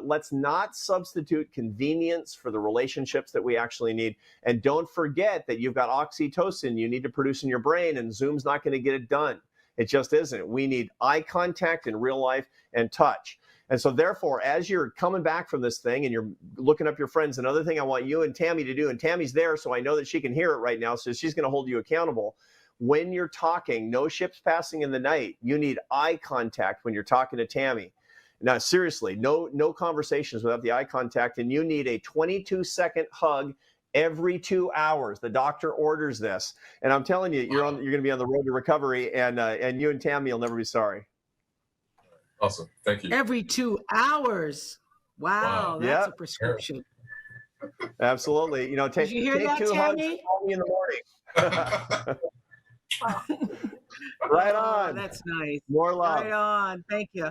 let's not substitute convenience for the relationships that we actually need. And don't forget that you've got oxytocin you need to produce in your brain, and Zoom's not going to get it done. It just isn't. We need eye contact in real life and touch. And so therefore, as you're coming back from this thing and you're looking up your friends, another thing I want you and Tammy to do, and Tammy's there, so I know that she can hear it right now, so she's going to hold you accountable. When you're talking, no ships passing in the night, you need eye contact when you're talking to Tammy. Now, seriously, no conversations without the eye contact, and you need a 22-second hug every 2 hours. The doctor orders this, and I'm telling you, you're going to be on the road to recovery, and you and Tammy will never be sorry. Awesome, thank you. Every 2 hours. Wow, that's a prescription. Absolutely. Did you hear that, two hugs and call me in the morning. Right on. That's nice. More love. Right on. Thank you.